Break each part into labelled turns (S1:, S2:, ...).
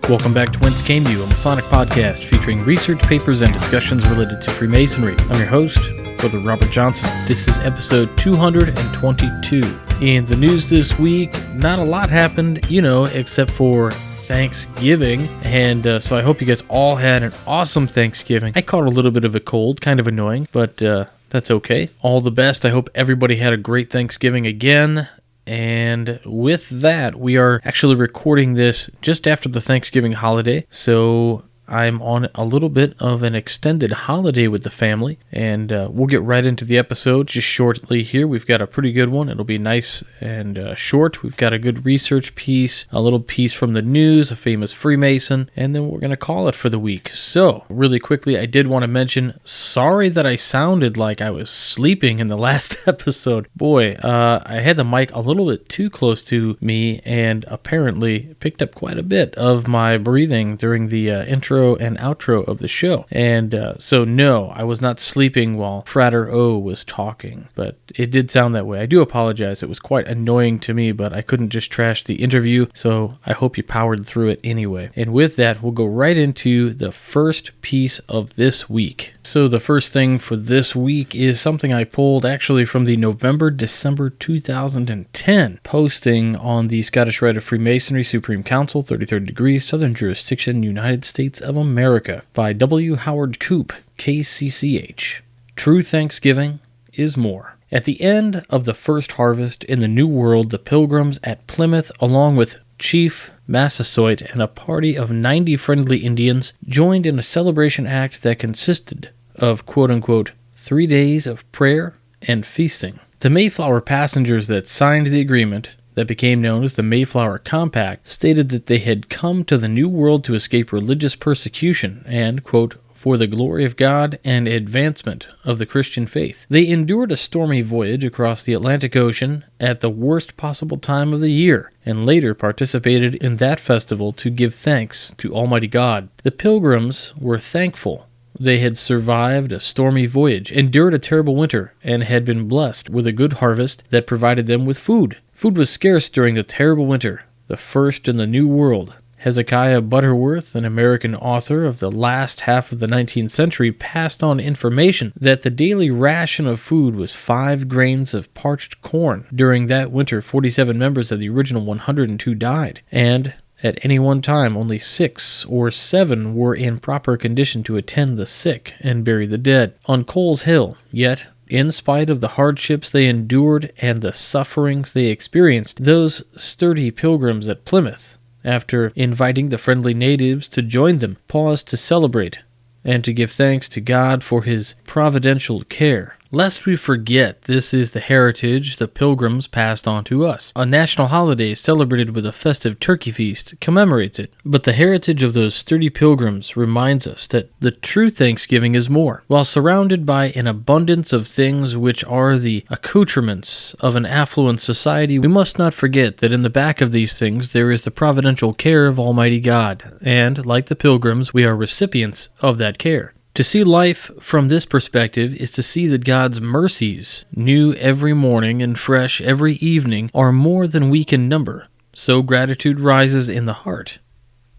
S1: Welcome back to Whence, a Masonic podcast featuring research papers and discussions related to Freemasonry. I'm your host, Brother Robert Johnson. This is episode 222. In the news this week, not a lot happened, except for Thanksgiving, and so I hope you guys all had an awesome Thanksgiving. I caught a little bit of a cold, kind of annoying, but that's okay. All the best. I hope everybody had a great Thanksgiving again. And with that, we are actually recording this just after the Thanksgiving holiday, so I'm on a little bit of an extended holiday with the family, and we'll get right into the episode just shortly here. We've got a pretty good one. It'll be nice and short. We've got a good research piece, a little piece from the news, a famous Freemason, and then we're going to call it for the week. So, really quickly, I did want to mention, sorry that I sounded like I was sleeping in the last episode. Boy, I had the mic a little bit too close to me, and apparently picked up quite a bit of my breathing during the intro and outro of the show. And so no, I was not sleeping while Frater O was talking, but it did sound that way. I do apologize. It was quite annoying to me, but I couldn't just trash the interview, so I hope you powered through it anyway. And with that, we'll go right into the first piece of this week. So the first thing for this week is something I pulled actually from the November-December 2010 posting on the Scottish Rite of Freemasonry Supreme Council, 33rd degree, Southern Jurisdiction, United States of America, by W. Howard Koop, KCCH. True Thanksgiving is more. At the end of the first harvest in the New World, the Pilgrims at Plymouth, along with Chief Massasoit and a party of 90 friendly Indians, joined in a celebration act that consisted of quote-unquote 3 days of prayer and feasting. The Mayflower passengers that signed the agreement, that became known as the Mayflower Compact, stated that they had come to the New World to escape religious persecution and, quote, for the glory of God and advancement of the Christian faith. They endured a stormy voyage across the Atlantic Ocean at the worst possible time of the year, and later participated in that festival to give thanks to Almighty God. The Pilgrims were thankful they had survived a stormy voyage, endured a terrible winter, and had been blessed with a good harvest that provided them with food. Food was scarce during the terrible winter, the first in the New World. Hezekiah Butterworth, an American author of the last half of the 19th century, passed on information that the daily ration of food was 5 grains of parched corn. During that winter, 47 members of the original 102 died, and at any one time, only 6 or 7 were in proper condition to attend the sick and bury the dead. On Coles Hill, yet, in spite of the hardships they endured and the sufferings they experienced, those sturdy pilgrims at Plymouth, after inviting the friendly natives to join them, paused to celebrate and to give thanks to God for his providential care. Lest we forget, this is the heritage the Pilgrims passed on to us. A national holiday celebrated with a festive turkey feast commemorates it, but the heritage of those sturdy Pilgrims reminds us that the true Thanksgiving is more. While surrounded by an abundance of things which are the accoutrements of an affluent society, we must not forget that in the back of these things there is the providential care of Almighty God, and, like the Pilgrims, we are recipients of that care. To see life from this perspective is to see that God's mercies, new every morning and fresh every evening, are more than we can number. So gratitude rises in the heart,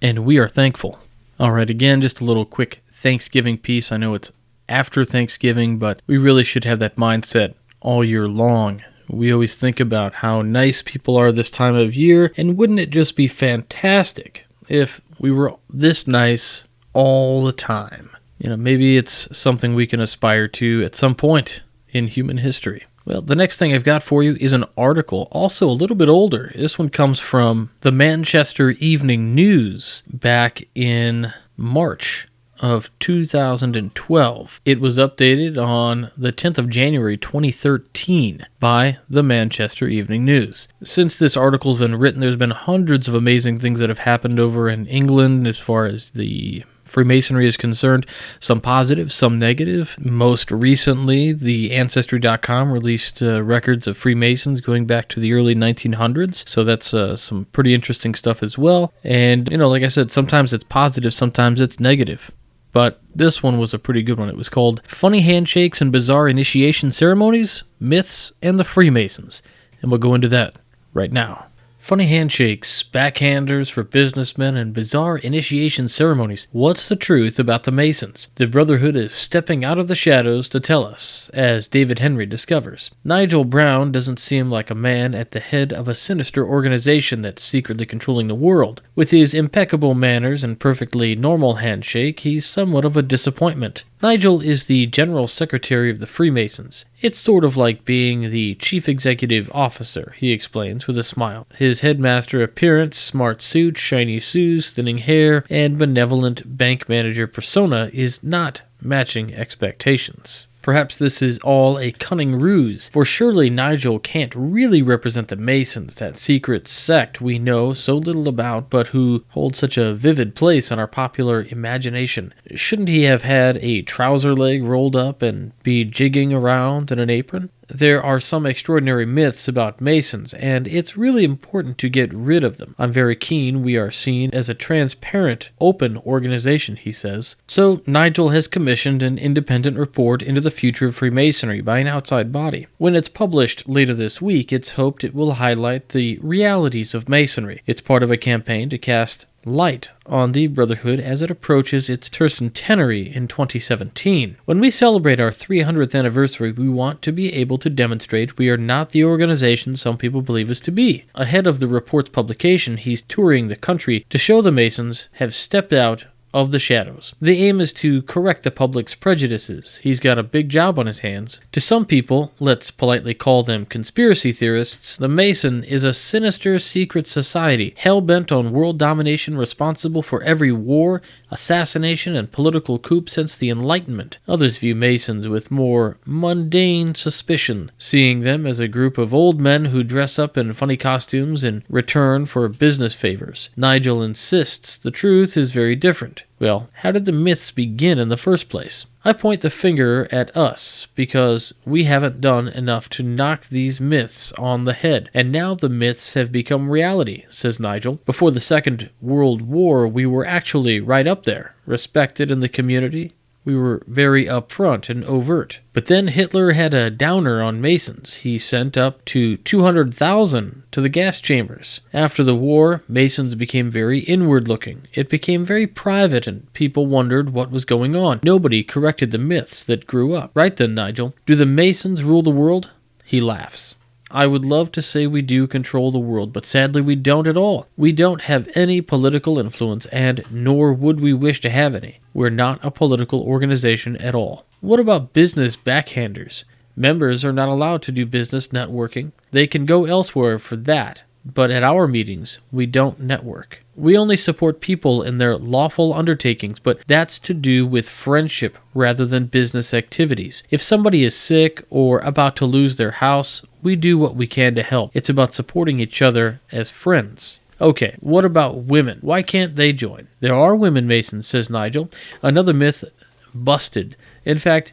S1: and we are thankful. All right, again, just a little quick Thanksgiving piece. I know it's after Thanksgiving, but we really should have that mindset all year long. We always think about how nice people are this time of year, and wouldn't it just be fantastic if we were this nice all the time? Maybe it's something we can aspire to at some point in human history. Well, the next thing I've got for you is an article, also a little bit older. This one comes from the Manchester Evening News back in March of 2012. It was updated on the 10th of January 2013 by the Manchester Evening News. Since this article's been written, there's been hundreds of amazing things that have happened over in England as far as the Freemasonry is concerned, some positive, some negative. Most recently, the Ancestry.com released records of Freemasons going back to the early 1900s, so that's some pretty interesting stuff as well. And, like I said, sometimes it's positive, sometimes it's negative. But this one was a pretty good one. It was called Funny Handshakes and Bizarre Initiation Ceremonies, Myths, and the Freemasons. And we'll go into that right now. Funny handshakes, backhanders for businessmen, and bizarre initiation ceremonies. What's the truth about the Masons? The Brotherhood is stepping out of the shadows to tell us, as David Henry discovers. Nigel Brown doesn't seem like a man at the head of a sinister organization that's secretly controlling the world. With his impeccable manners and perfectly normal handshake, he's somewhat of a disappointment. Nigel is the General Secretary of the Freemasons. It's sort of like being the Chief Executive Officer, he explains with a smile. His headmaster appearance, smart suit, shiny shoes, thinning hair, and benevolent bank manager persona is not matching expectations. Perhaps this is all a cunning ruse, for surely Nigel can't really represent the Masons, that secret sect we know so little about but who hold such a vivid place in our popular imagination. Shouldn't he have had a trouser leg rolled up and be jigging around in an apron? There are some extraordinary myths about Masons, and it's really important to get rid of them. I'm very keen we are seen as a transparent, open organization, he says. So Nigel has commissioned an independent report into the future of Freemasonry by an outside body. When it's published later this week, it's hoped it will highlight the realities of Masonry. It's part of a campaign to cast light on the Brotherhood as it approaches its tercentenary in 2017. When we celebrate our 300th anniversary, we want to be able to demonstrate we are not the organization some people believe us to be. Ahead of the report's publication, he's touring the country to show the Masons have stepped out of the shadows. The aim is to correct the public's prejudices. He's got a big job on his hands. To some people, let's politely call them conspiracy theorists, the Mason is a sinister secret society, hell-bent on world domination, responsible for every war, assassination, and political coup since the Enlightenment. Others view Masons with more mundane suspicion, seeing them as a group of old men who dress up in funny costumes in return for business favors. Nigel insists the truth is very different. Well, how did the myths begin in the first place? I point the finger at us because we haven't done enough to knock these myths on the head, and now the myths have become reality, says Nigel. Before the Second World War, we were actually right up there, respected in the community. We were very upfront and overt. But then Hitler had a downer on Masons. He sent up to 200,000 to the gas chambers. After the war, Masons became very inward-looking. It became very private, and people wondered what was going on. Nobody corrected the myths that grew up. Right then, Nigel, do the Masons rule the world? He laughs. I would love to say we do control the world, but sadly we don't at all. We don't have any political influence, and nor would we wish to have any. We're not a political organization at all. What about business backhanders? Members are not allowed to do business networking. They can go elsewhere for that, but at our meetings, we don't network. We only support people in their lawful undertakings, but that's to do with friendship rather than business activities. If somebody is sick or about to lose their house, we do what we can to help. It's about supporting each other as friends. Okay, what about women? Why can't they join? There are women Masons, says Nigel. Another myth busted. In fact,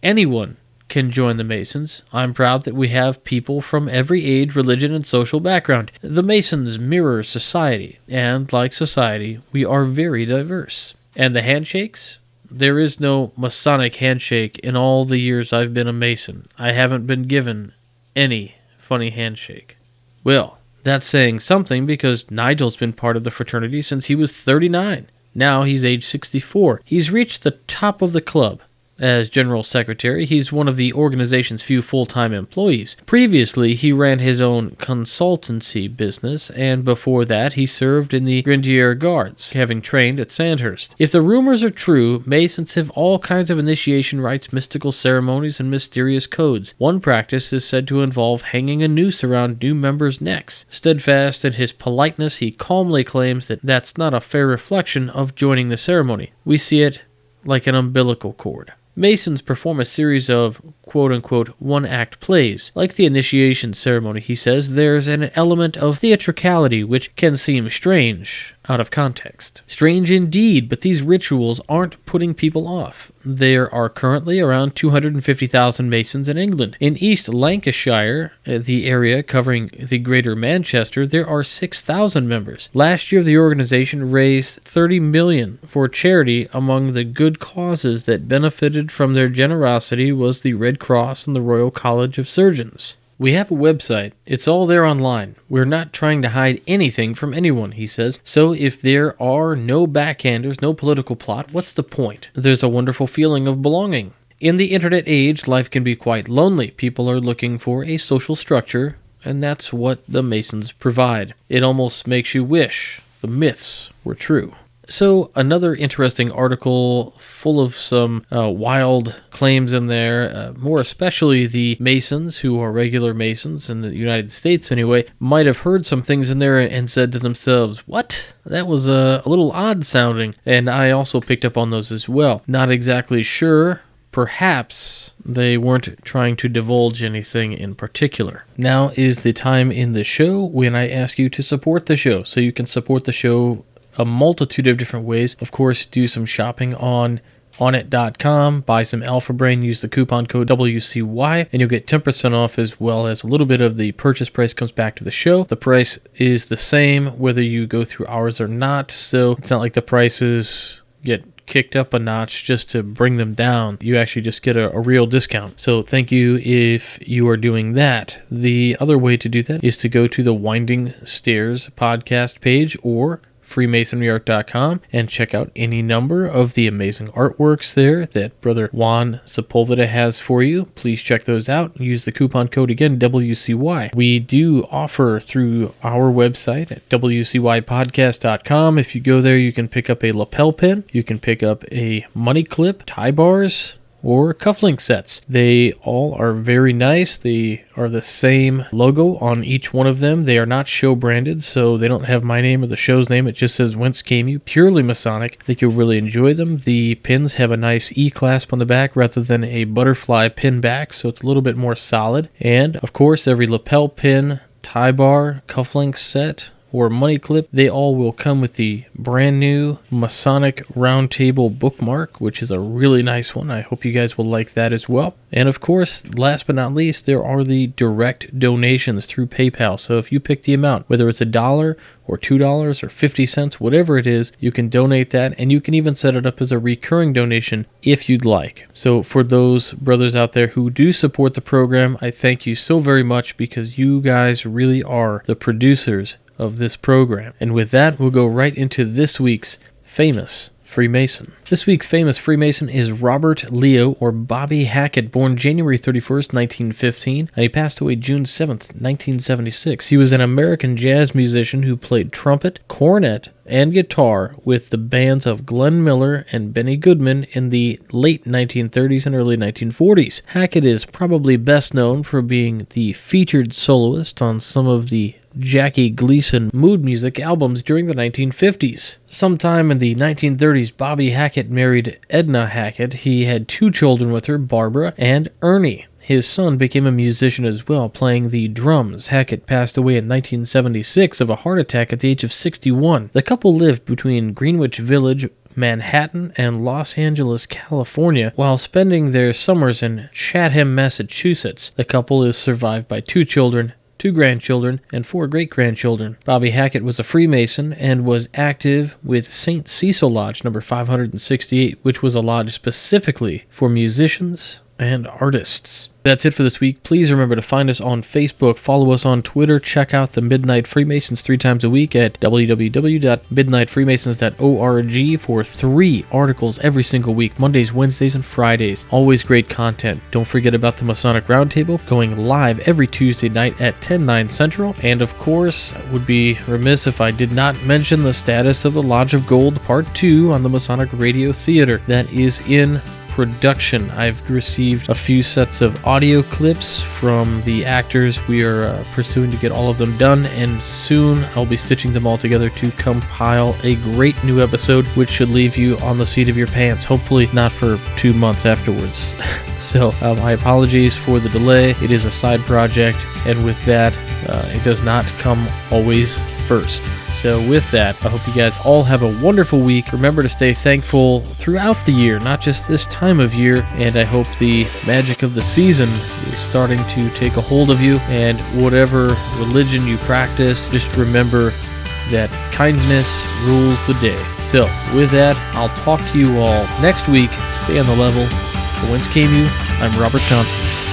S1: anyone can join the Masons. I'm proud that we have people from every age, religion, and social background. The Masons mirror society, and like society, we are very diverse. And the handshakes? There is no Masonic handshake in all the years I've been a Mason. I haven't been given any funny handshake. Well, that's saying something because Nigel's been part of the fraternity since he was 39. Now he's age 64. He's reached the top of the club. As General Secretary, he's one of the organization's few full-time employees. Previously, he ran his own consultancy business, and before that, he served in the Grenadier Guards, having trained at Sandhurst. If the rumors are true, Masons have all kinds of initiation rites, mystical ceremonies, and mysterious codes. One practice is said to involve hanging a noose around new members' necks. Steadfast in his politeness, he calmly claims that that's not a fair reflection of joining the ceremony. We see it like an umbilical cord. Masons perform a series of quote-unquote one-act plays. Like the initiation ceremony, he says, there's an element of theatricality which can seem strange out of context. Strange indeed, but these rituals aren't putting people off. There are currently around 250,000 Masons in England. In East Lancashire, the area covering the Greater Manchester, there are 6,000 members. Last year, the organization raised $30 million for charity. Among the good causes that benefited from their generosity was the Red Cross and the Royal College of Surgeons. We have a website. It's all there online. We're not trying to hide anything from anyone, he says. So if there are no backhanders, no political plot, what's the point? There's a wonderful feeling of belonging. In the internet age, life can be quite lonely. People are looking for a social structure, and that's what the Masons provide. It almost makes you wish the myths were true. So another interesting article full of some wild claims in there, more especially the Masons, who are regular Masons in the United States anyway, might have heard some things in there and said to themselves, what? That was a little odd sounding. And I also picked up on those as well. Not exactly sure. Perhaps they weren't trying to divulge anything in particular. Now is the time in the show when I ask you to support the show. So you can support the show a multitude of different ways. Of course, do some shopping on onit.com, buy some Alpha Brain, use the coupon code WCY, and you'll get 10% off, as well as a little bit of the purchase price comes back to the show. The price is the same whether you go through ours or not, so it's not like the prices get kicked up a notch just to bring them down. You actually just get a real discount. So thank you if you are doing that. The other way to do that is to go to the Winding Stairs podcast page or freemasonryart.com and check out any number of the amazing artworks there that Brother Juan Sepulveda has for you. Please check those out. Use the coupon code again, WCY. We do offer through our website at wcypodcast.com. If you go there, you can pick up a lapel pin, you can pick up a money clip, tie bars, or cufflink sets. They all are very nice. They are the same logo on each one of them. They are not show branded, so they don't have my name or the show's name. It just says Whence Came You, purely Masonic. I think you'll really enjoy them. The pins have a nice E-clasp on the back rather than a butterfly pin back, so it's a little bit more solid. And of course, every lapel pin, tie bar, cufflink set, or money clip, they all will come with the brand new Masonic Roundtable bookmark, which is a really nice one. I hope you guys will like that as well. And of course, last but not least, there are the direct donations through PayPal. So if you pick the amount, whether it's $1 or $2 or 50 cents, whatever it is, you can donate that, and you can even set it up as a recurring donation if you'd like. So for those brothers out there who do support the program, I thank you so very much, because you guys really are the producers of this program. And with that, we'll go right into this week's famous Freemason. This week's famous Freemason is Robert Leo, or Bobby Hackett, born January 31st, 1915, and he passed away June 7th, 1976. He was an American jazz musician who played trumpet, cornet, and guitar with the bands of Glenn Miller and Benny Goodman in the late 1930s and early 1940s. Hackett is probably best known for being the featured soloist on some of the Jackie Gleason mood music albums during the 1950s. Sometime in the 1930s, Bobby Hackett married Edna Hackett. He had 2 children with her, Barbara and Ernie. His son became a musician as well, playing the drums. Hackett passed away in 1976 of a heart attack at the age of 61. The couple lived between Greenwich Village, Manhattan, and Los Angeles, California, while spending their summers in Chatham, Massachusetts. The couple is survived by 2 children, 2 grandchildren, and 4 great-grandchildren. Bobby Hackett was a Freemason and was active with St. Cecil Lodge number 568, which was a lodge specifically for musicians and artists. That's it for this week. Please remember to find us on Facebook, follow us on Twitter, check out the Midnight Freemasons 3 times a week at www.midnightfreemasons.org for 3 articles every single week, Mondays, Wednesdays, and Fridays. Always great content. Don't forget about the Masonic Roundtable, going live every Tuesday night at 10/9 Central. And of course, I would be remiss if I did not mention the status of the Lodge of Gold Part 2 on the Masonic Radio Theater. That is in production. I've received a few sets of audio clips from the actors. We are pursuing to get all of them done, and soon I'll be stitching them all together to compile a great new episode, which should leave you on the seat of your pants, hopefully not for 2 months afterwards. So my apologies for the delay. It is a side project, and with that, it does not come always first. So with that, I hope you guys all have a wonderful week. Remember to stay thankful throughout the year, not just this time of year, and I hope the magic of the season is starting to take a hold of you, and whatever religion you practice, just remember that kindness rules the day. So with that, I'll talk to you all next week. Stay on the level. For Whence Came You, I'm Robert Johnson.